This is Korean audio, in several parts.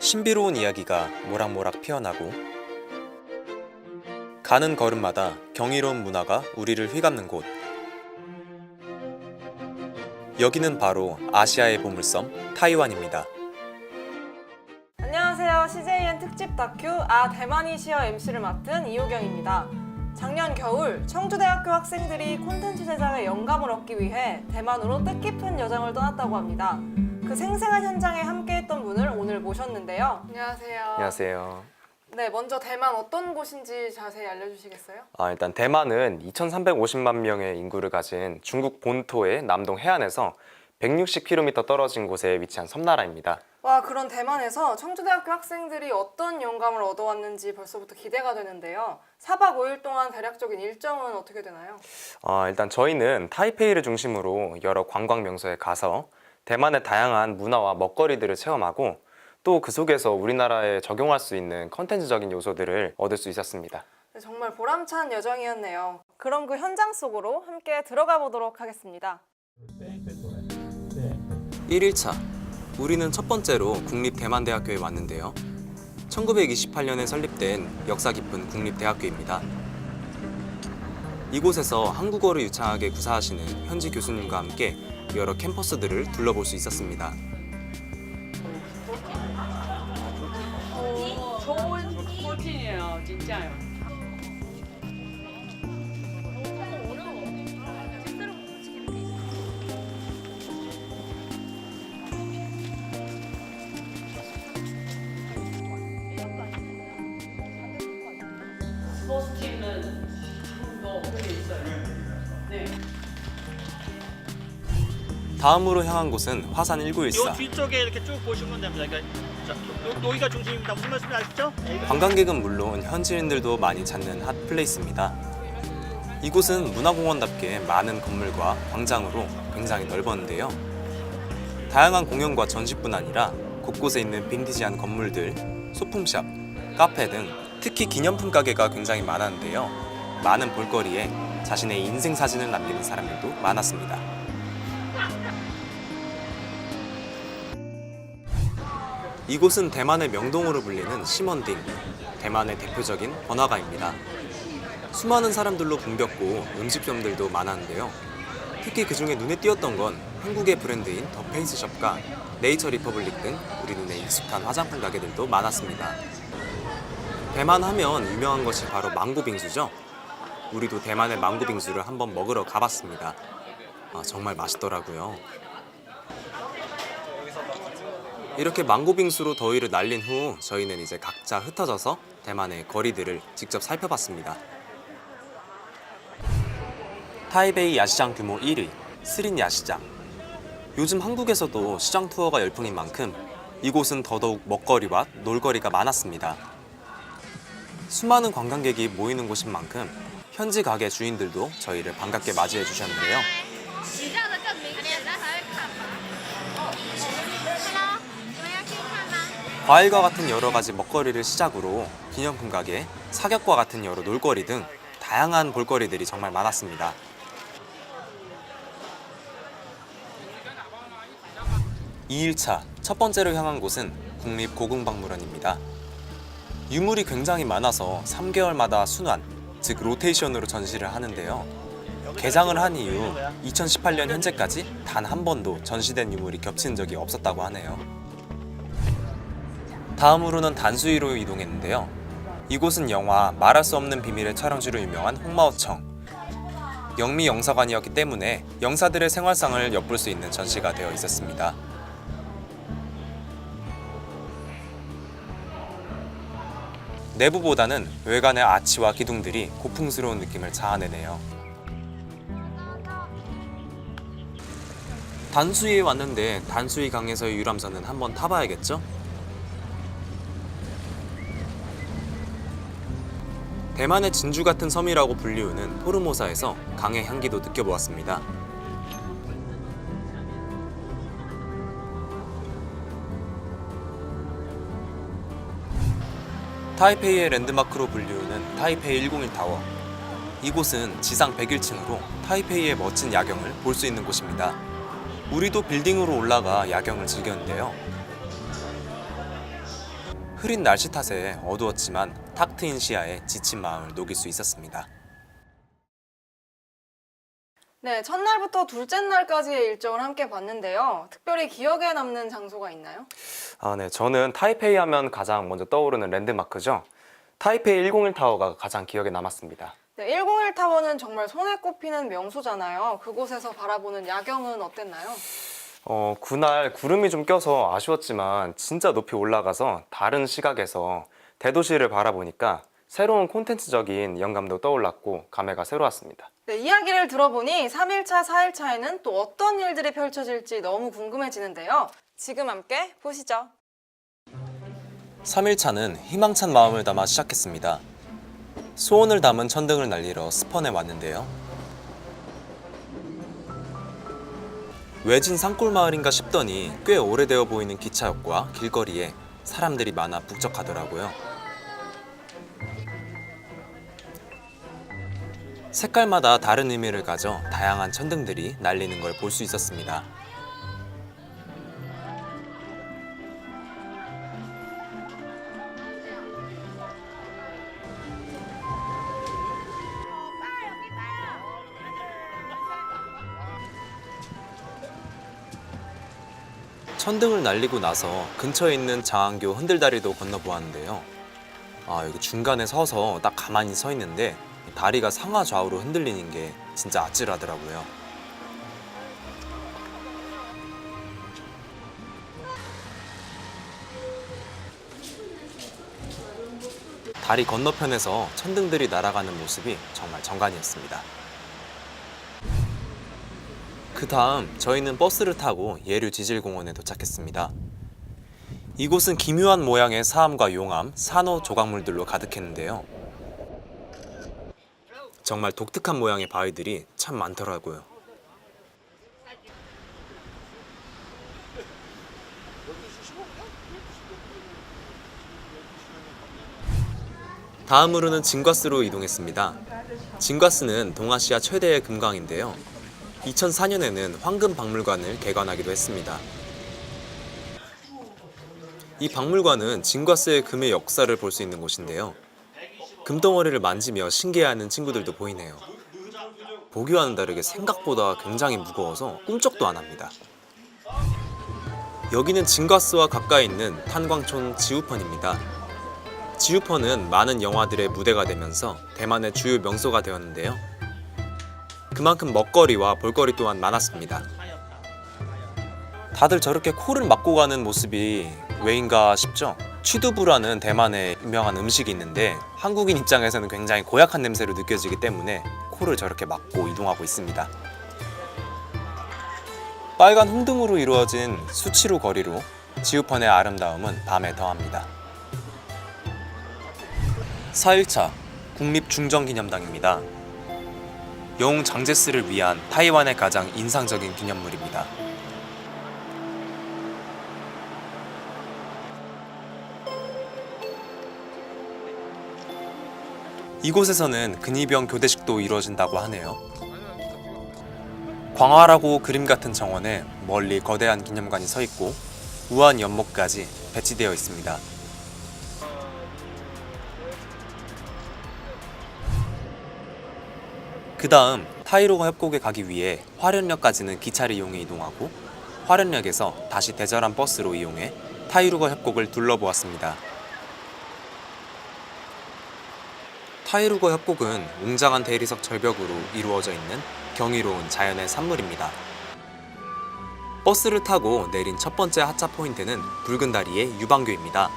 신비로운 이야기가 모락모락 피어나고 가는 걸음마다 경이로운 문화가 우리를 휘감는 곳. 여기는 바로 아시아의 보물섬 타이완입니다. 안녕하세요. CJN 특집 다큐 대만이시여 MC를 맡은 이효경입니다. 작년 겨울 청주대학교 학생들이 콘텐츠 제작에 영감을 얻기 위해 대만으로 뜻깊은 여정을 떠났다고 합니다. 그 생생한 현장에 함께했던 분을 오늘 모셨는데요. 안녕하세요. 안녕하세요. 네, 먼저 대만 어떤 곳인지 자세히 알려주시겠어요? 일단 대만은 2,350만 명의 인구를 가진 중국 본토의 남동 해안에서 160km 떨어진 곳에 위치한 섬나라입니다. 와, 그런 대만에서 청주대학교 학생들이 어떤 영감을 얻어왔는지 벌써부터 기대가 되는데요. 4박 5일 동안 대략적인 일정은 어떻게 되나요? 일단 저희는 타이페이를 중심으로 여러 관광 명소에 가서 대만의 다양한 문화와 먹거리들을 체험하고 또 그 속에서 우리나라에 적용할 수 있는 컨텐츠적인 요소들을 얻을 수 있었습니다. 네, 정말 보람찬 여정이었네요. 그럼 그 현장 속으로 함께 들어가 보도록 하겠습니다. 1일차, 우리는 첫 번째로 국립대만대학교에 왔는데요. 1928년에 설립된 역사 깊은 국립대학교입니다. 이곳에서 한국어를 유창하게 구사하시는 현지 교수님과 함께 여러 캠퍼스들을 둘러볼 수 있었습니다. 좋은 코팅이에요, 진짜요. 스포츠 팀은 더 어떻게 있어요? 네. 다음으로 향한 곳은 화산 이 1914. 뒤쪽에 이렇게 쭉 보시면 됩니다. 그러니까 자, 여기가 중심입니다. 무슨 말씀인지 아시죠? 관광객은 물론 현지인들도 많이 찾는 핫플레이스입니다. 이곳은 문화공원답게 많은 건물과 광장으로 굉장히 넓었는데요. 다양한 공연과 전시뿐 아니라 곳곳에 있는 빈티지한 건물들, 소품샵, 카페 등 특히 기념품 가게가 굉장히 많았는데요. 많은 볼거리에 자신의 인생 사진을 남기는 사람들도 많았습니다. 이곳은 대만의 명동으로 불리는 시먼딩, 대만의 대표적인 번화가입니다. 수많은 사람들로 붐볐고 음식점들도 많았는데요. 특히 그 중에 눈에 띄었던 건 한국의 브랜드인 더 페이스숍과 네이처 리퍼블릭 등 우리 눈에 익숙한 화장품 가게들도 많았습니다. 대만 하면 유명한 것이 바로 망고 빙수죠. 우리도 대만의 망고 빙수를 한번 먹으러 가봤습니다. 정말 맛있더라고요. 이렇게 망고 빙수로 더위를 날린 후 저희는 이제 각자 흩어져서 대만의 거리들을 직접 살펴봤습니다. 타이베이 야시장 규모 1위, 스린 야시장. 요즘 한국에서도 시장 투어가 열풍인 만큼 이곳은 더더욱 먹거리와 놀거리가 많았습니다. 수많은 관광객이 모이는 곳인 만큼 현지 가게 주인들도 저희를 반갑게 맞이해 주셨는데요. 과일과 같은 여러 가지 먹거리를 시작으로 기념품 가게, 사격과 같은 여러 놀거리 등 다양한 볼거리들이 정말 많았습니다. (2일차) 첫 번째로 향한 곳은 국립고궁박물원입니다. 유물이 굉장히 많아서 3개월마다 순환, 즉 로테이션으로 전시를 하는데요. 개장을 한 이후 2018년 현재까지 단 한 번도 전시된 유물이 겹치는 적이 없었다고 하네요. 다음으로는 단수이로 이동했는데요. 이곳은 영화 말할 수 없는 비밀의 촬영지로 유명한 홍마오청. 영미 영사관이었기 때문에 영사들의 생활상을 엿볼 수 있는 전시가 되어 있었습니다. 내부보다는 외관의 아치와 기둥들이 고풍스러운 느낌을 자아내네요. 단수이에 왔는데 단수이 강에서의 유람선은 한번 타봐야겠죠? 대만의 진주 같은 섬이라고 불리우는 포르모사에서 강의 향기도 느껴보았습니다. 타이페이의 랜드마크로 불리우는 타이페이 101 타워. 이곳은 지상 101층으로 타이페이의 멋진 야경을 볼 수 있는 곳입니다. 우리도 빌딩으로 올라가 야경을 즐겼는데요. 흐린 날씨 탓에 어두웠지만 탁 트인 시야에 지친 마음을 녹일 수 있었습니다. 네, 첫날부터 둘째 날까지의 일정을 함께 봤는데요. 특별히 기억에 남는 장소가 있나요? 네. 저는 타이페이 하면 가장 먼저 떠오르는 랜드마크죠. 타이페이 101 타워가 가장 기억에 남았습니다. 네, 101 타워는 정말 손에 꼽히는 명소잖아요. 그곳에서 바라보는 야경은 어땠나요? 그날 구름이 좀 껴서 아쉬웠지만 진짜 높이 올라가서 다른 시각에서 대도시를 바라보니까 새로운 콘텐츠적인 영감도 떠올랐고 감회가 새로웠습니다. 네, 이야기를 들어보니 3일차, 4일차에는 또 어떤 일들이 펼쳐질지 너무 궁금해지는데요. 지금 함께 보시죠. 3일차는 희망찬 마음을 담아 시작했습니다. 소원을 담은 천등을 날리러 스펀에 왔는데요. 외진 산골 마을인가 싶더니 꽤 오래되어 보이는 기차역과 길거리에 사람들이 많아 북적하더라고요. 색깔마다 다른 의미를 가져 다양한 천등들이 날리는 걸 볼 수 있었습니다. 천등을 날리고 나서 근처에 있는 장안교 흔들다리도 건너보았는데요. 여기 중간에 서서 딱 가만히 서 있는데 다리가 상하 좌우로 흔들리는 게 진짜 아찔하더라고요. 다리 건너편에서 천등들이 날아가는 모습이 정말 정관이었습니다. 그 다음 저희는 버스를 타고 예류 지질공원에 도착했습니다. 이곳은 기묘한 모양의 사암과 용암, 산호 조각물들로 가득했는데요. 정말 독특한 모양의 바위들이 참 많더라고요. 다음으로는 진과스로 이동했습니다. 진과스는 동아시아 최대의 금강인데요. 2004년에는 황금박물관을 개관하기도 했습니다. 이 박물관은 진과스의 금의 역사를 볼 수 있는 곳인데요. 금덩어리를 만지며 신기해하는 친구들도 보이네요. 보기와는 다르게 생각보다 굉장히 무거워서 꿈쩍도 안 합니다. 여기는 진과스와 가까이 있는 탄광촌 지우펀입니다. 지우펀은 많은 영화들의 무대가 되면서 대만의 주요 명소가 되었는데요. 그만큼 먹거리와 볼거리 또한 많았습니다. 다들 저렇게 코를 막고 가는 모습이 왜인가 싶죠? 취두부라는 대만의 유명한 음식이 있는데 한국인 입장에서는 굉장히 고약한 냄새로 느껴지기 때문에 코를 저렇게 막고 이동하고 있습니다. 빨간 홍등으로 이루어진 수치루 거리로 지우펀의 아름다움은 밤에 더합니다. 4일차 국립중정기념당입니다. 영웅 장제스를 위한 타이완의 가장 인상적인 기념물입니다. 이곳에서는 근위병 교대식도 이루어진다고 하네요. 광활하고 그림 같은 정원에 멀리 거대한 기념관이 서 있고 우아한 연못까지 배치되어 있습니다. 그 다음 타이루거 협곡에 가기 위해 화련역까지는 기차를 이용해 이동하고 화련역에서 다시 대절한 버스로 이용해 타이루거 협곡을 둘러보았습니다. 타이루거 협곡은 웅장한 대리석 절벽으로 이루어져 있는 경이로운 자연의 산물입니다. 버스를 타고 내린 첫 번째 하차 포인트는 붉은 다리의 유방교입니다.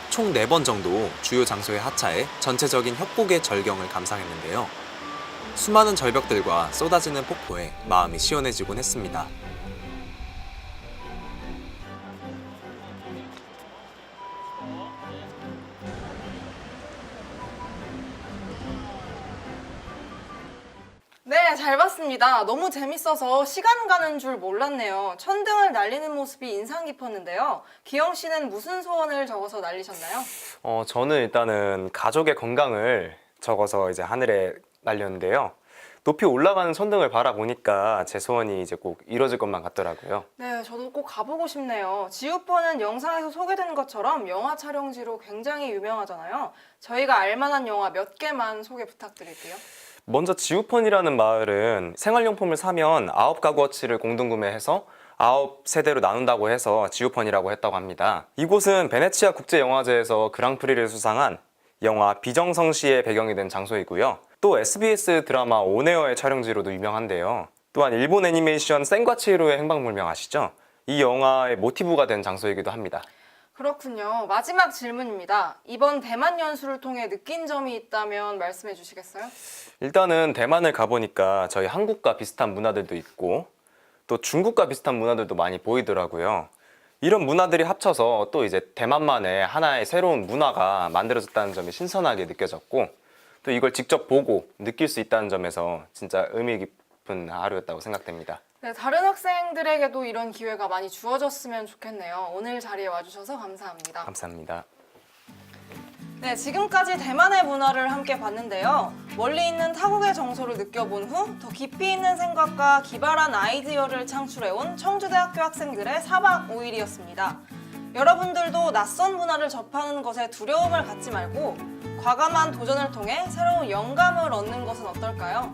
총 4번 정도 주요 장소에 하차해 전체적인 협곡의 절경을 감상했는데요. 수많은 절벽들과 쏟아지는 폭포에 마음이 시원해지곤 했습니다. 네, 잘 봤습니다. 너무 재밌어서 시간 가는 줄 몰랐네요. 천등을 날리는 모습이 인상 깊었는데요. 기영 씨는 무슨 소원을 적어서 날리셨나요? 저는 일단은 가족의 건강을 적어서 이제 하늘에 날렸는데요. 높이 올라가는 천등을 바라보니까 제 소원이 이제 꼭 이루어질 것만 같더라고요. 네, 저도 꼭 가보고 싶네요. 지우펀은 영상에서 소개된 것처럼 영화 촬영지로 굉장히 유명하잖아요. 저희가 알만한 영화 몇 개만 소개 부탁드릴게요. 먼저 지우펀이라는 마을은 생활용품을 사면 9가구어치를 공동구매해서 9세대로 나눈다고 해서 지우펀이라고 했다고 합니다. 이곳은 베네치아 국제영화제에서 그랑프리를 수상한 영화 비정성시의 배경이 된 장소이고요. 또 SBS 드라마 온에어의 촬영지로도 유명한데요. 또한 일본 애니메이션 센과치히로의 행방불명 아시죠? 이 영화의 모티브가 된 장소이기도 합니다. 그렇군요. 마지막 질문입니다. 이번 대만 연수를 통해 느낀 점이 있다면 말씀해 주시겠어요? 일단은 대만을 가보니까 저희 한국과 비슷한 문화들도 있고 또 중국과 비슷한 문화들도 많이 보이더라고요. 이런 문화들이 합쳐서 또 이제 대만만의 하나의 새로운 문화가 만들어졌다는 점이 신선하게 느껴졌고 또 이걸 직접 보고 느낄 수 있다는 점에서 진짜 의미 깊은 하루였다고 생각됩니다. 네, 다른 학생들에게도 이런 기회가 많이 주어졌으면 좋겠네요. 오늘 자리에 와주셔서 감사합니다. 감사합니다. 네, 지금까지 대만의 문화를 함께 봤는데요. 멀리 있는 타국의 정서를 느껴본 후 더 깊이 있는 생각과 기발한 아이디어를 창출해온 청주대학교 학생들의 4박 5일이었습니다. 여러분들도 낯선 문화를 접하는 것에 두려움을 갖지 말고 과감한 도전을 통해 새로운 영감을 얻는 것은 어떨까요?